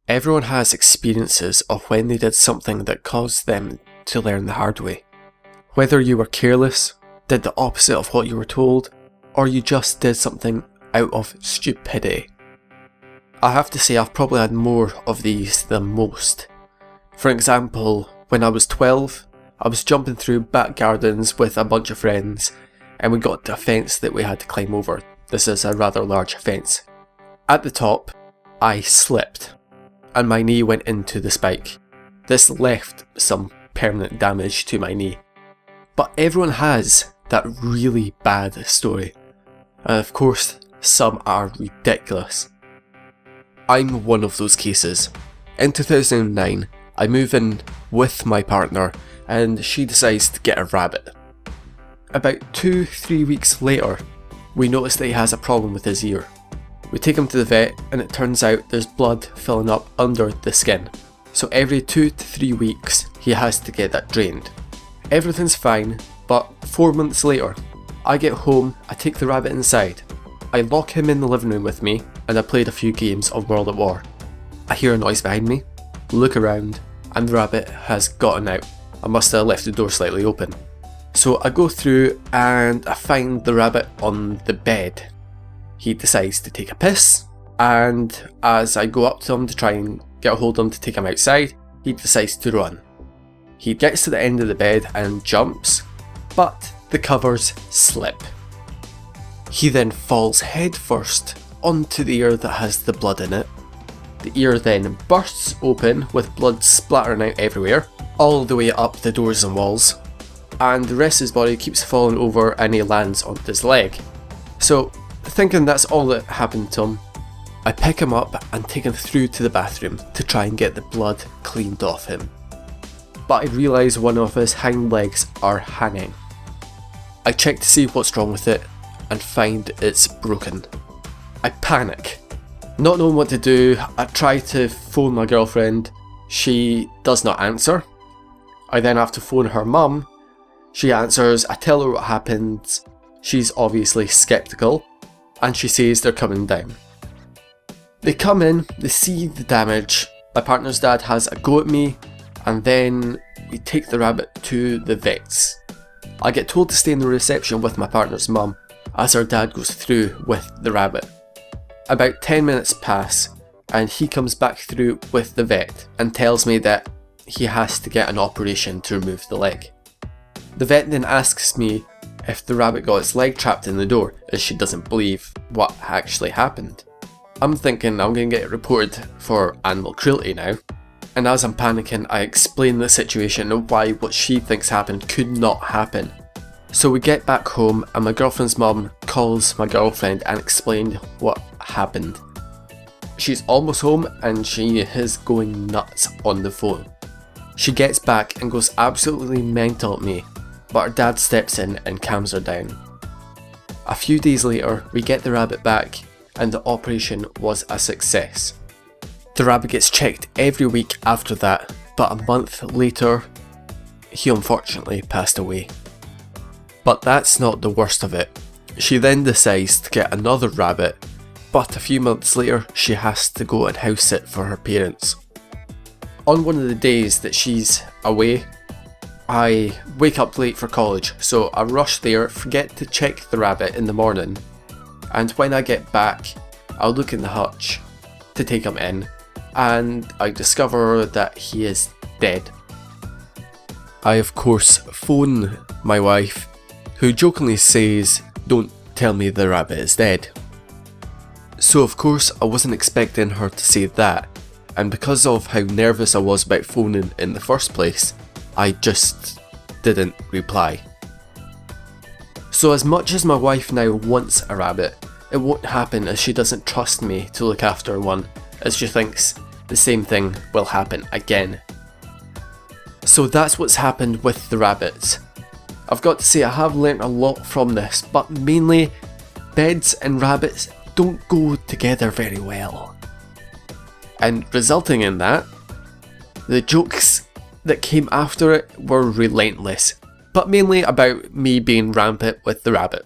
Everyone has experiences of when they did something that caused them to learn the hard way. Whether you were careless, did the opposite of what you were told, or you just did something out of stupidity. I have to say I've probably had more of these than most. For example, when I was 12, I was jumping through back gardens with a bunch of friends and we got to a fence that we had to climb over. This is a rather large fence. At the top, I slipped and my knee went into the spike. This left some permanent damage to my knee. But everyone has that really bad story. And of course, some are ridiculous. I'm one of those cases. In 2009, I move in with my partner and she decides to get a rabbit. About 2-3 weeks later, we notice that he has a problem with his ear. We take him to the vet and it turns out there's blood filling up under the skin. So every 2 to 3 weeks he has to get that drained. Everything's fine, but 4 months later, I get home, I take the rabbit inside. I lock him in the living room with me and I played a few games of World at War. I hear a noise behind me, look around, and the rabbit has gotten out. I must have left the door slightly open. So I go through and I find the rabbit on the bed. He decides to take a piss, and as I go up to him to try and get a hold of him to take him outside, he decides to run. He gets to the end of the bed and jumps, but the covers slip. He then falls headfirst onto the ear that has the blood in it. The ear then bursts open with blood splattering out everywhere, all the way up the doors and walls, and the rest of his body keeps falling over and he lands on his leg. So, thinking that's all that happened to him, I pick him up and take him through to the bathroom to try and get the blood cleaned off him. But I realise one of his hind legs are hanging. I check to see what's wrong with it and find it's broken. I panic. Not knowing what to do, I try to phone my girlfriend. She does not answer. I then have to phone her mum. She answers, I tell her what happened. She's obviously sceptical, and she says they're coming down. They come in, they see the damage. My partner's dad has a go at me, and then we take the rabbit to the vets. I get told to stay in the reception with my partner's mum as her dad goes through with the rabbit. About 10 minutes pass and he comes back through with the vet and tells me that he has to get an operation to remove the leg. The vet then asks me if the rabbit got its leg trapped in the door, as she doesn't believe what actually happened. I'm thinking I'm going to get reported for animal cruelty now, and as I'm panicking I explain the situation and why what she thinks happened could not happen. So we get back home and my girlfriend's mum calls my girlfriend and explained what happened. She's almost home and she is going nuts on the phone. She gets back and goes absolutely mental at me, but her dad steps in and calms her down. A few days later we get the rabbit back and the operation was a success. The rabbit gets checked every week after that, but a month later he unfortunately passed away. But that's not the worst of it. She then decides to get another rabbit, but a few months later she has to go and house sit for her parents. On one of the days that she's away, I wake up late for college, so I rush there, forget to check the rabbit in the morning, and when I get back, I'll look in the hutch to take him in, and I discover that he is dead. I of course phone my wife, who jokingly says, "Don't tell me the rabbit is dead." So of course I wasn't expecting her to say that, and because of how nervous I was about phoning in the first place, I just didn't reply. So as much as my wife now wants a rabbit, it won't happen as she doesn't trust me to look after one, as she thinks the same thing will happen again. So that's what's happened with the rabbits. I've got to say I have learnt a lot from this, but mainly beds and rabbits don't go together very well. And resulting in that, the jokes that came after it were relentless, but mainly about me being rampant with the rabbit.